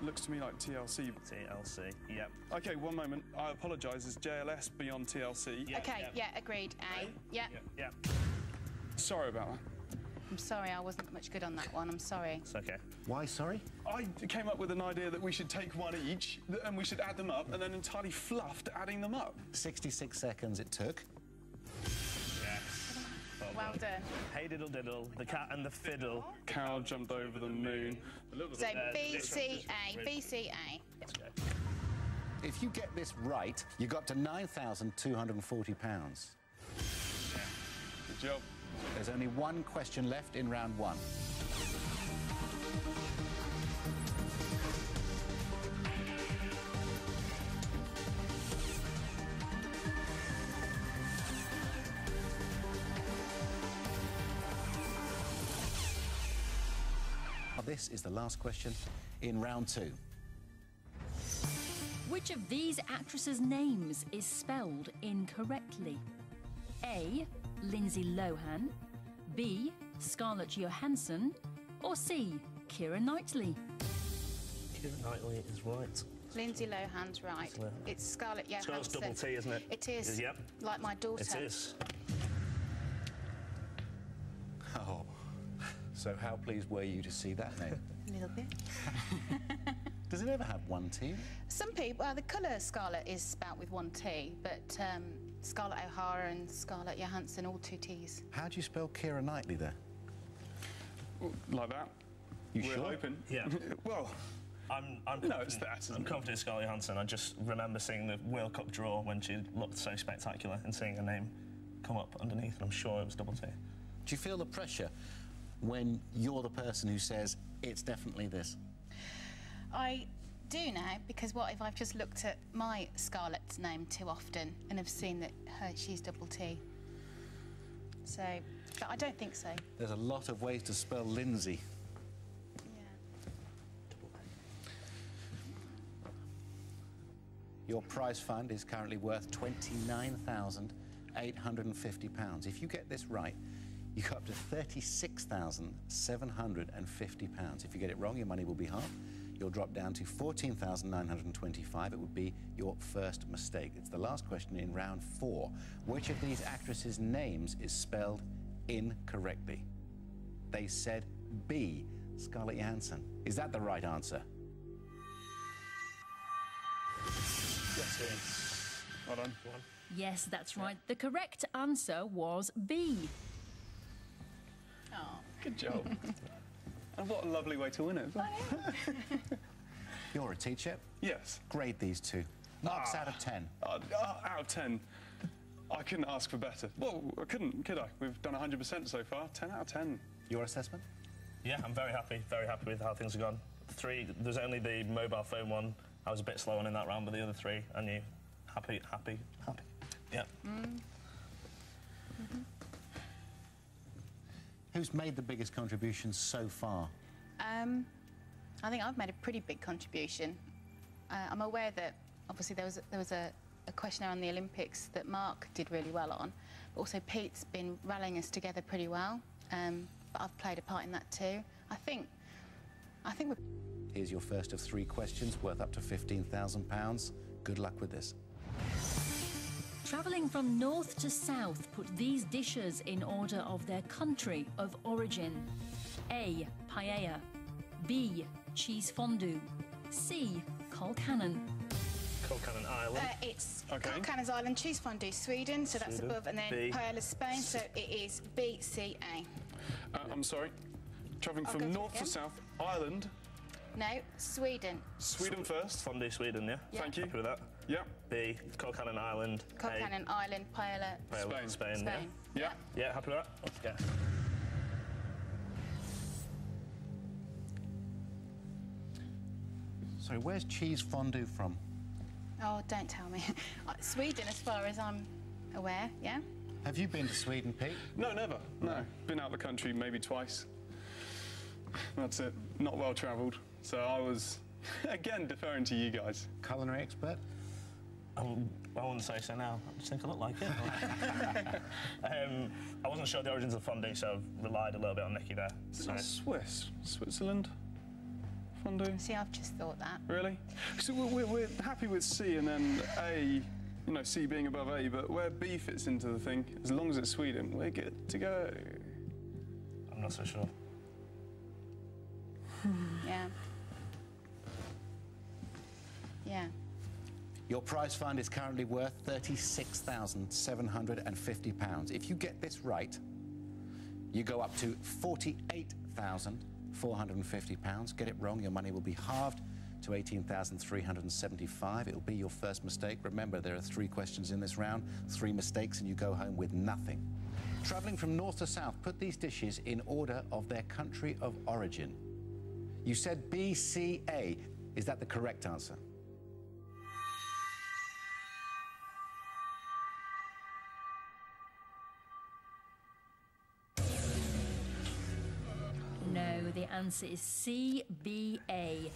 looks to me like TLC. TLC, yep. OK, one moment. I apologise. Is JLS beyond TLC? Yeah, OK, yeah, agreed. A. Yeah. Yeah. Sorry about that. I'm sorry, I wasn't much good on that one. I'm sorry. It's OK. Why sorry? I came up with an idea that we should take one each and we should add them up, and then entirely fluffed adding them up. 66 seconds it took. Yes. Well done. Hey diddle diddle, the cat and the fiddle. Cow jumped over the moon. So B-C-A, B-C-A. If you get this right, you got to £9,240. Good job. There's only one question left in round one. This is the last question in round two. Which of these actresses' names is spelled incorrectly? A. Lindsay Lohan, B. Scarlett Johansson, or C. Keira Knightley? Keira Knightley is right. Lindsay Lohan's right. It's Scarlett Johansson. Scarlett's double T, isn't it? It is. Yep. Like my daughter. It is. Oh. So how pleased were you to see that name? A little bit. Does it ever have one T? Some people, the colour Scarlett is spelt with one T, but Scarlett O'Hara and Scarlett Johansson, all two T's. How do you spell Keira Knightley there? Like that. You We're sure? hoping. Yeah. Well, I'm confident. No, it's that. I'm confident it's Scarlett Johansson. I just remember seeing the World Cup draw when she looked so spectacular and seeing her name come up underneath, and I'm sure it was double T. Do you feel the pressure when you're the person who says it's definitely this? I do now, because what if I've just looked at my Scarlett's name too often and have seen that she's double T. So, but I don't think so. There's a lot of ways to spell Lindsay. Yeah. Your prize fund is currently worth £29,850. If you get this right, you go up to £36,750. If you get it wrong, your money will be half. You'll drop down to £14,925. It would be your first mistake. It's the last question in round four. Which of these actresses' names is spelled incorrectly? They said B, Scarlett Johansson. Is that the right answer? Yes, it is. well done. Yes, that's right. The correct answer was B. Oh. Good job. And what a lovely way to win it. You're a teacher. Yes. Grade these two. Marks out of 10. Out of 10. I couldn't ask for better. Well, I couldn't, could I? We've done 100% so far. 10 out of 10. Your assessment? Yeah, I'm very happy with how things have gone. There's only the mobile phone one. I was a bit slow on in that round, but the other three, I knew. Happy. Yeah. Who's made the biggest contribution so far? I think I've made a pretty big contribution. I'm aware that obviously there was a questionnaire on the Olympics that Mark did really well on, but also Pete's been rallying us together pretty well. But I've played a part in that too. I think we're... Here's your first of three questions worth up to £15,000. Good luck with this. Travelling from north to south, put these dishes in order of their country of origin. A. Paella. B. Cheese fondue. C. Colcannon. Colcannon Island. It's OK. Colcannon's Island cheese fondue, Sweden, so that's above, and then B. Paella, Spain, so it is B, C, A. I'm sorry. Travelling I'll from go north to again. south, Ireland. No, Sweden. Sweden first. Fondue Sweden, yeah? Thank you. Happy with that? Yep. B. Colcannon Island. Colcannon Island, Paella, Spain. Spain. Yeah. Yeah, happy with that? Let's go. Sorry, where's cheese fondue from? Oh, don't tell me. Sweden, as far as I'm aware, yeah? Have you been to Sweden, Pete? No, never. No. Been out of the country maybe twice. That's it. Not well travelled. So I was, again, deferring to you guys. Culinary expert? I wouldn't say so now. I just think I look like it. I wasn't sure the origins of fondue, so I've relied a little bit on Nikki there. Is that Switzerland? fondue? See, I've just thought that. Really? So we're happy with C and then A, you know, C being above A, but where B fits into the thing, as long as it's Sweden, we're good to go. I'm not so sure. Yeah. Yeah. Your prize fund is currently worth £36,750. If you get this right, you go up to £48,450. Get it wrong, your money will be halved to £18,375. It'll be your first mistake. Remember, there are 3 questions in this round, 3 mistakes, and you go home with nothing. Travelling from north to south, put these dishes in order of their country of origin. You said B, C, A. Is that the correct answer? No, the answer is C, B, A.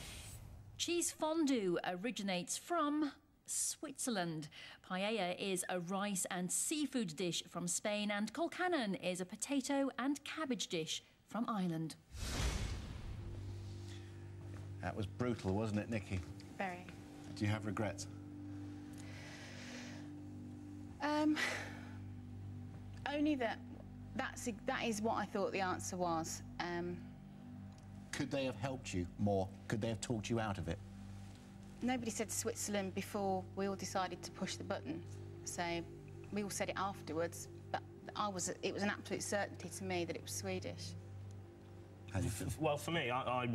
Cheese fondue originates from Switzerland. Paella is a rice and seafood dish from Spain, and colcannon is a potato and cabbage dish from Ireland. That was brutal, wasn't it, Nikki? Very. Do you have regrets? Only that is what I thought the answer was. Could they have helped you more? Could they have talked you out of it? Nobody said Switzerland before we all decided to push the button. So we all said it afterwards, but it was an absolute certainty to me that it was Swedish. How do you feel? Well, for me, I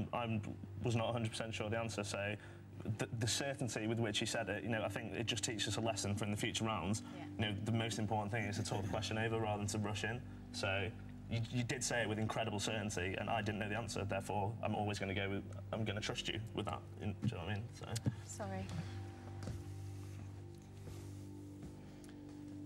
was not 100% sure of the answer, so the certainty with which he said it, you know, I think it just teaches us a lesson for in the future rounds. Yeah. You know, the most important thing is to talk the question over rather than to rush in. So you did say it with incredible certainty, and I didn't know the answer, therefore I'm always going to go with, I'm going to trust you with that. Do you know what I mean? So. Sorry.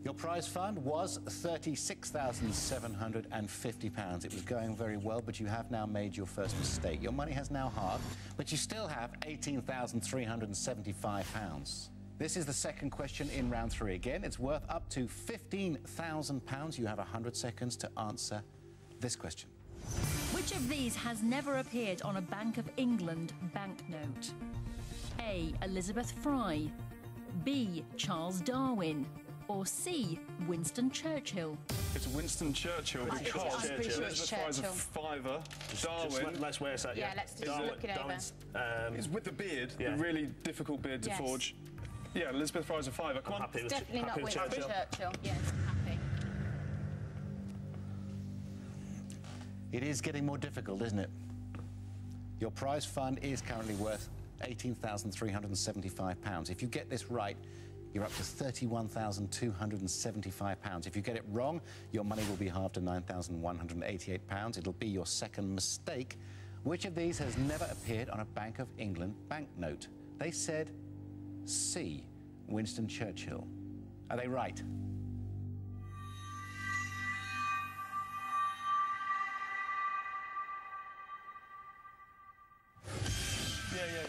Your prize fund was £36,750. It was going very well, but you have now made your first mistake. Your money has now halved, but you still have £18,375. This is the second question in round 3. Again, it's worth up to £15,000. You have 100 seconds to answer this question. Which of these has never appeared on a Bank of England banknote? A. Elizabeth Fry, B. Charles Darwin, or C. Winston Churchill? It's Winston Churchill I'm because pretty sure it's Elizabeth Fry's a Churchill. fiver. Darwin. Let's wait a sec. Yeah, let's just look it over. Darwin's, It's with the beard, Yeah. the really difficult beard to Yes. forge. Yeah, Elizabeth Fry's a fiver. Come on. happy with Definitely not happy with Winston Churchill. Yes, happy. It is getting more difficult, isn't it? Your prize fund is currently worth £18,375. If you get this right, you're up to £31,275. If you get it wrong, your money will be halved to £9,188. It'll be your second mistake. Which of these has never appeared on a Bank of England banknote? They said C, Winston Churchill. Are they right? Yeah.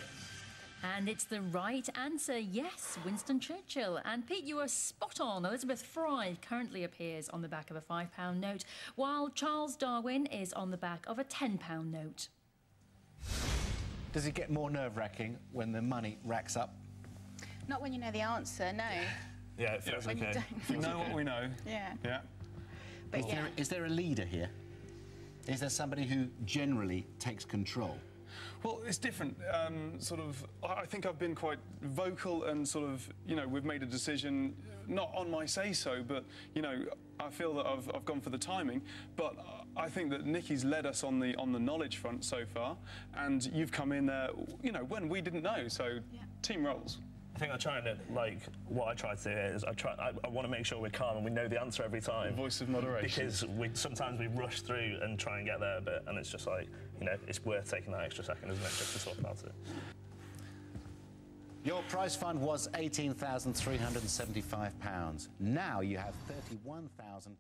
And it's the right answer, yes, Winston Churchill. And Pete, you are spot on. Elizabeth Fry currently appears on the back of a £5 note, while Charles Darwin is on the back of a £10 note. Does it get more nerve-wracking when the money racks up? Not when you know the answer, no. Yeah, it feels When you okay. don't. We know what we know. Yeah. Yeah. But yeah. Is there a leader here? Is there somebody who generally takes control? Well, it's different. I think I've been quite vocal and sort of, you know, we've made a decision, not on my say-so, but, you know, I feel that I've gone for the timing. But I think that Nikki's led us on the knowledge front so far, and you've come in there, you know, when we didn't know. So, Yeah. team roles. I think I'm trying to, like, what I try to do here is I want to make sure we're calm and we know the answer every time. Voice of moderation. Because sometimes we rush through and try and get there a bit, and it's just like, you know, it's worth taking that extra second, isn't it, just to talk about it. Your prize fund was £18,375. Now you have £31,200.